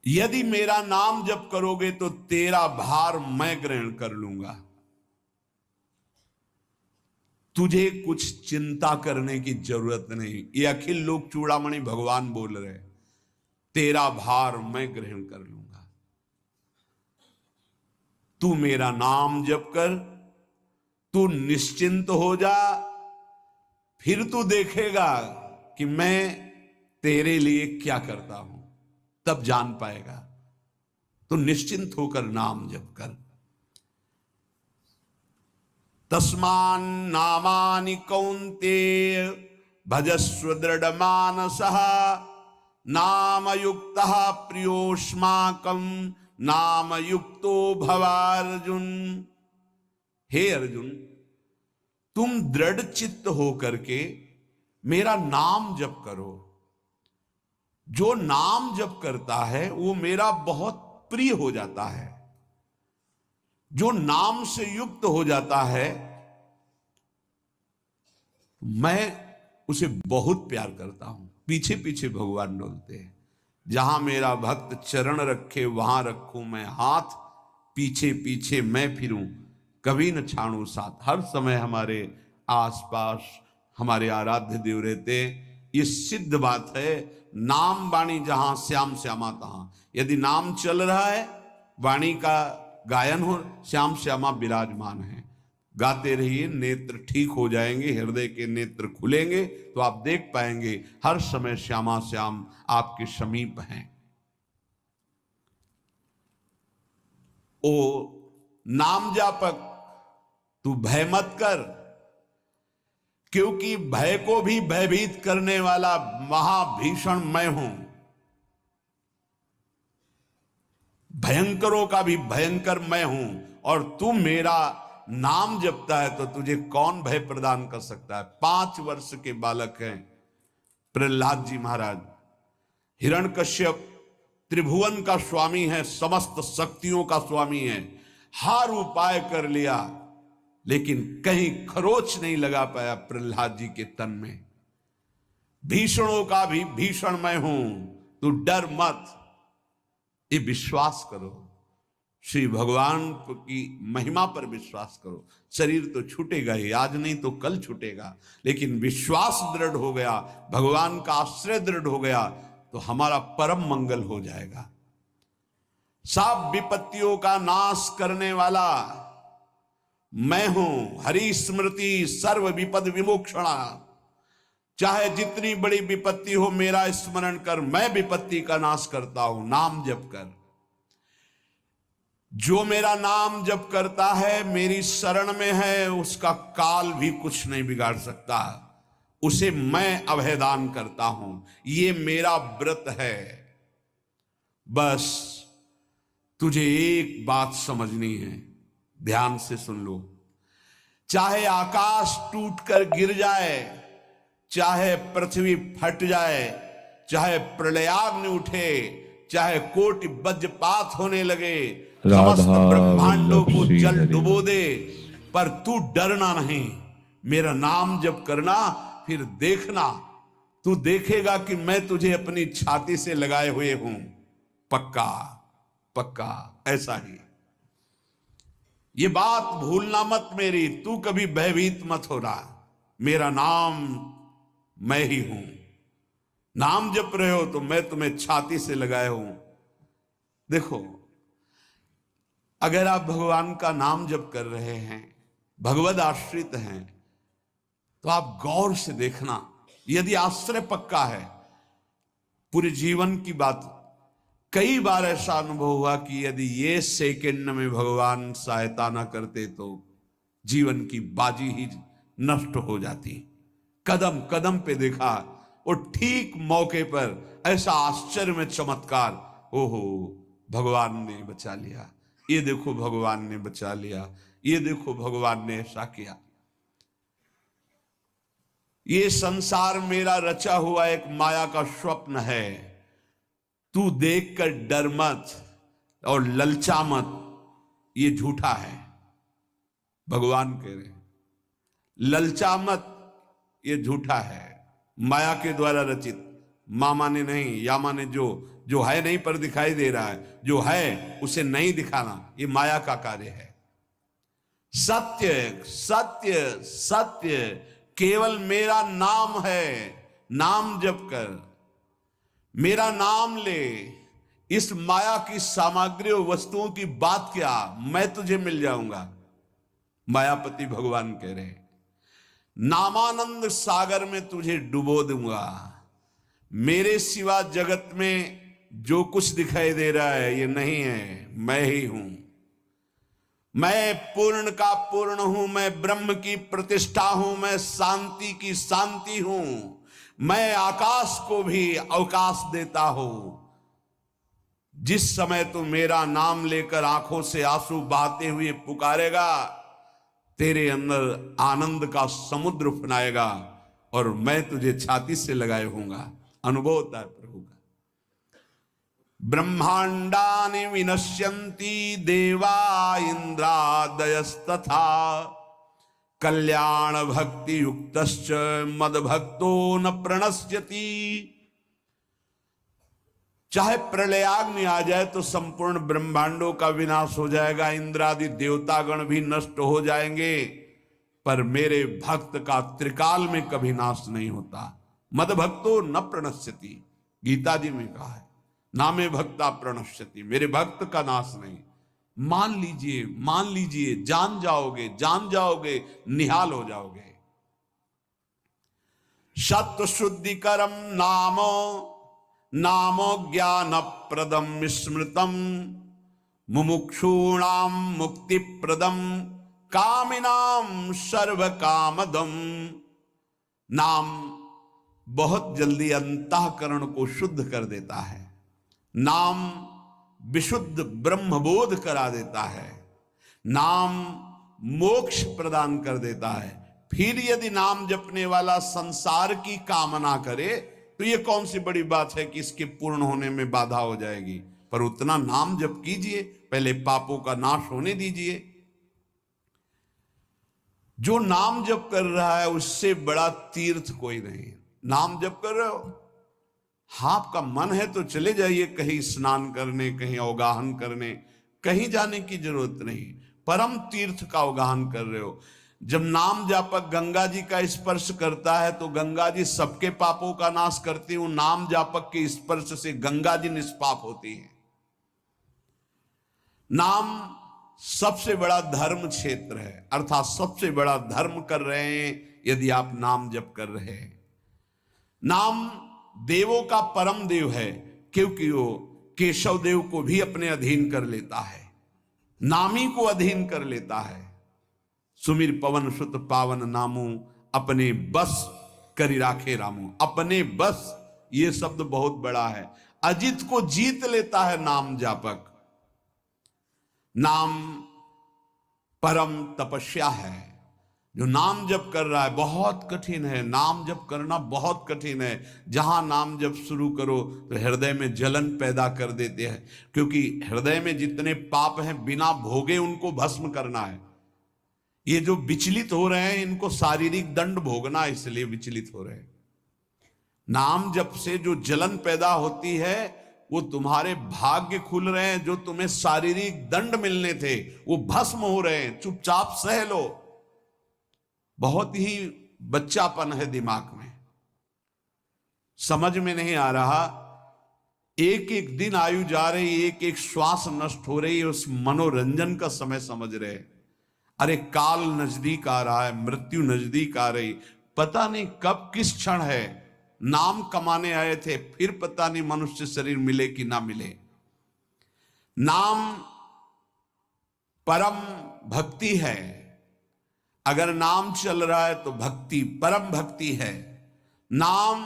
यदि मेरा नाम जप करोगे तो तेरा भार मैं ग्रहण कर लूंगा। तुझे कुछ चिंता करने की जरूरत नहीं। ये अखिल लोक चूड़ामणि भगवान बोल रहे, तेरा भार मैं ग्रहण कर लूंगा। तू मेरा नाम जप कर, तू निश्चिंत हो जा, फिर तू देखेगा कि मैं तेरे लिए क्या करता हूं, तब जान पाएगा। तो निश्चिंत होकर नाम जप कर। तस्मान नामानि कौन्तेय भजस्व दृढ़ मानसः नाम युक्तः प्रियोष्माकं नाम युक्तो भवार्जुन। हे अर्जुन, तुम दृढ़ चित्त होकर के मेरा नाम जप करो। जो नाम जप करता है वो मेरा बहुत प्रिय हो जाता है। जो नाम से युक्त हो जाता है मैं उसे बहुत प्यार करता हूं। पीछे पीछे भगवान डोलते हैं। जहां मेरा भक्त चरण रखे वहां रखूं मैं हाथ, पीछे पीछे मैं फिरूं कभी न छाड़ू साथ। हर समय हमारे आसपास हमारे आराध्य देव रहते। ये सिद्ध बात है। नाम वाणी जहां श्याम श्यामा तहां। यदि नाम चल रहा है, वाणी का गायन हो, श्याम श्यामा विराजमान है। गाते रहिए, नेत्र ठीक हो जाएंगे, हृदय के नेत्र खुलेंगे तो आप देख पाएंगे हर समय श्यामा श्याम आपके समीप हैं। ओ नाम जापक, तू भय मत कर, क्योंकि भय को भी भयभीत करने वाला महाभीषण मैं हूं। भयंकरों का भी भयंकर मैं हूं। और तू मेरा नाम जपता है तो तुझे कौन भय प्रदान कर सकता है। 5 वर्ष के बालक हैं प्रहलाद जी महाराज। हिरण्यकश्यप त्रिभुवन का स्वामी है, समस्त शक्तियों का स्वामी है। हर उपाय कर लिया लेकिन कहीं खरोच नहीं लगा पाया प्रहलाद जी के तन में। भीषणों का भी भीषण मैं हूं, तू डर मत। ये विश्वास करो, श्री भगवान की महिमा पर विश्वास करो। शरीर तो छूटेगा ही, आज नहीं तो कल छूटेगा, लेकिन विश्वास दृढ़ हो गया, भगवान का आश्रय दृढ़ हो गया तो हमारा परम मंगल हो जाएगा। सब विपत्तियों का नाश करने वाला मैं हूं। हरि स्मृति सर्व विपद विमोक्षणा। चाहे जितनी बड़ी विपत्ति हो, मेरा स्मरण कर, मैं विपत्ति का नाश करता हूं। नाम जप कर। जो मेरा नाम जप करता है, मेरी शरण में है, उसका काल भी कुछ नहीं बिगाड़ सकता। उसे मैं अभयदान करता हूं। ये मेरा व्रत है। बस तुझे एक बात समझनी है, ध्यान से सुन लो। चाहे आकाश टूटकर गिर जाए, चाहे पृथ्वी फट जाए, चाहे प्रलयाग्नि उठे, चाहे कोटि वज्रपात होने लगे, समस्त ब्रह्मांडों को जल डुबो दे, पर तू डरना नहीं। मेरा नाम जप करना, फिर देखना, तू देखेगा कि मैं तुझे अपनी छाती से लगाए हुए हूं। पक्का पक्का ऐसा ही। ये बात भूलना मत मेरी। तू कभी भयभीत मत हो रहा। मेरा नाम मैं ही हूं। नाम जप रहे हो तो मैं तुम्हें छाती से लगाए हूं। देखो, अगर आप भगवान का नाम जप कर रहे हैं, भगवद आश्रित हैं, तो आप गौर से देखना। यदि आश्रय पक्का है, पूरे जीवन की बात, कई बार ऐसा अनुभव हुआ कि यदि ये सेकंड में भगवान सहायता ना करते तो जीवन की बाजी ही नष्ट हो जाती। कदम कदम पे देखा, और ठीक मौके पर ऐसा आश्चर्य में चमत्कार। ओहो, भगवान ने बचा लिया। ये देखो भगवान ने बचा लिया। ये देखो भगवान ने ऐसा किया। ये संसार मेरा रचा हुआ एक माया का स्वप्न है। तू देखकर डर मत और ललचा मत, ये झूठा है। भगवान कह रहे हैं, ललचा मत, ये झूठा है, माया के द्वारा रचित। मां माने नहीं, या माने जो है नहीं पर दिखाई दे रहा है, जो है उसे नहीं दिखाना, ये माया का कार्य है। सत्य सत्य सत्य केवल मेरा नाम है, नाम जप कर, मेरा नाम ले। इस माया की सामग्री और वस्तुओं की बात क्या, मैं तुझे मिल जाऊंगा। मायापति भगवान कह रहे, नामानंद सागर में तुझे डुबो दूंगा। मेरे सिवा जगत में जो कुछ दिखाई दे रहा है ये नहीं है, मैं ही हूं। मैं पूर्ण का पूर्ण हूं, मैं ब्रह्म की प्रतिष्ठा हूं, मैं शांति की शांति हूं, मैं आकाश को भी अवकाश देता हूं। जिस समय तू मेरा नाम लेकर आंखों से आंसू बहाते हुए पुकारेगा, तेरे अंदर आनंद का समुद्र फनाएगा और मैं तुझे छाती से लगाए होऊंगा। अनुभव होता है प्रभु का। ब्रह्मांडानि विनश्यन्ति देवा इंद्रादयस्तथा कल्याण भक्ति युक्तश्च मद भक्तो न प्रणश्यति। चाहे प्रलयाग्नि आ जाए तो संपूर्ण ब्रह्मांडों का विनाश हो जाएगा, इंद्रादि देवतागण भी नष्ट हो जाएंगे, पर मेरे भक्त का त्रिकाल में कभी नाश नहीं होता। मद भक्तो न प्रणश्यति, गीता जी में कहा है, नामे भक्ता प्रणश्यति, मेरे भक्त का नाश नहीं। मान लीजिए, मान लीजिए, जान जाओगे, जान जाओगे, निहाल हो जाओगे। सत्व शुद्धिकरम नामो नामो ज्ञान प्रदम स्मृतम मुमुक्षूणाम मुक्ति प्रदम कामिनाम सर्व कामदम। नाम बहुत जल्दी अंतःकरण को शुद्ध कर देता है, नाम विशुद्ध ब्रह्मबोध करा देता है, नाम मोक्ष प्रदान कर देता है। फिर यदि नाम जपने वाला संसार की कामना करे तो ये कौन सी बड़ी बात है कि इसके पूर्ण होने में बाधा हो जाएगी। पर उतना नाम जप कीजिए, पहले पापों का नाश होने दीजिए। जो नाम जप कर रहा है उससे बड़ा तीर्थ कोई नहीं। नाम जप कर रहे हो, हाँ आपका मन है तो चले जाइए कहीं स्नान करने, कहीं अवगाहन करने, कहीं जाने की जरूरत नहीं। परम तीर्थ का अवगाहन कर रहे हो। जब नाम जापक गंगा जी का स्पर्श करता है तो गंगा जी सबके पापों का नाश करती हूं, नाम जापक के स्पर्श से गंगा जी निष्पाप होती है। नाम सबसे बड़ा धर्म क्षेत्र है, अर्थात सबसे बड़ा धर्म कर रहे हैं यदि आप नाम जप कर रहे हैं। नाम देवों का परम देव है, क्योंकि वो केशव देव को भी अपने अधीन कर लेता है, नामी को अधीन कर लेता है। सुमिर पवन सुत पावन नामू अपने बस करी राखे रामू। अपने बस, ये शब्द बहुत बड़ा है। अजित को जीत लेता है नाम जापक। नाम परम तपस्या है। जो नाम जप कर रहा है बहुत कठिन है, नाम जप करना बहुत कठिन है। जहां नाम जप शुरू करो तो हृदय में जलन पैदा कर देते हैं, क्योंकि हृदय में जितने पाप हैं बिना भोगे उनको भस्म करना है। ये जो विचलित हो रहे हैं इनको शारीरिक दंड भोगना, इसलिए विचलित हो रहे हैं। नाम जप से जो जलन पैदा होती है वो तुम्हारे भाग्य खुल रहे हैं, जो तुम्हें शारीरिक दंड मिलने थे वो भस्म हो रहे हैं। चुपचाप सह लो। बहुत ही बच्चापन है दिमाग में, समझ में नहीं आ रहा। एक एक दिन आयु जा रही, एक एक श्वास नष्ट हो रही है, उस मनोरंजन का समय समझ रहे। अरे काल नजदीक आ रहा है, मृत्यु नजदीक आ रही, पता नहीं कब किस क्षण है। नाम कमाने आए थे, फिर पता नहीं मनुष्य शरीर मिले कि ना मिले। नाम परम भक्ति है। अगर नाम चल रहा है तो भक्ति परम भक्ति है। नाम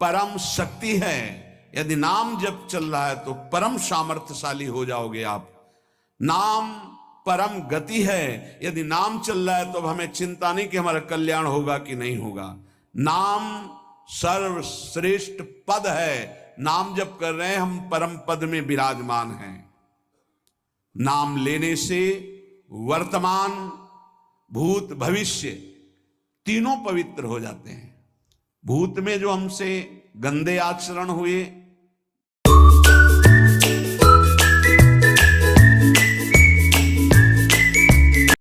परम शक्ति है। यदि नाम जब चल रहा है तो परम सामर्थ्यशाली हो जाओगे आप। नाम परम गति है। यदि नाम चल रहा है तो अब हमें चिंता नहीं कि हमारा कल्याण होगा कि नहीं होगा। नाम सर्वश्रेष्ठ पद है। नाम जब कर रहे हैं हम परम पद में विराजमान हैं। नाम लेने से वर्तमान भूत भविष्य तीनों पवित्र हो जाते हैं। भूत में जो हमसे गंदे आचरण हुए,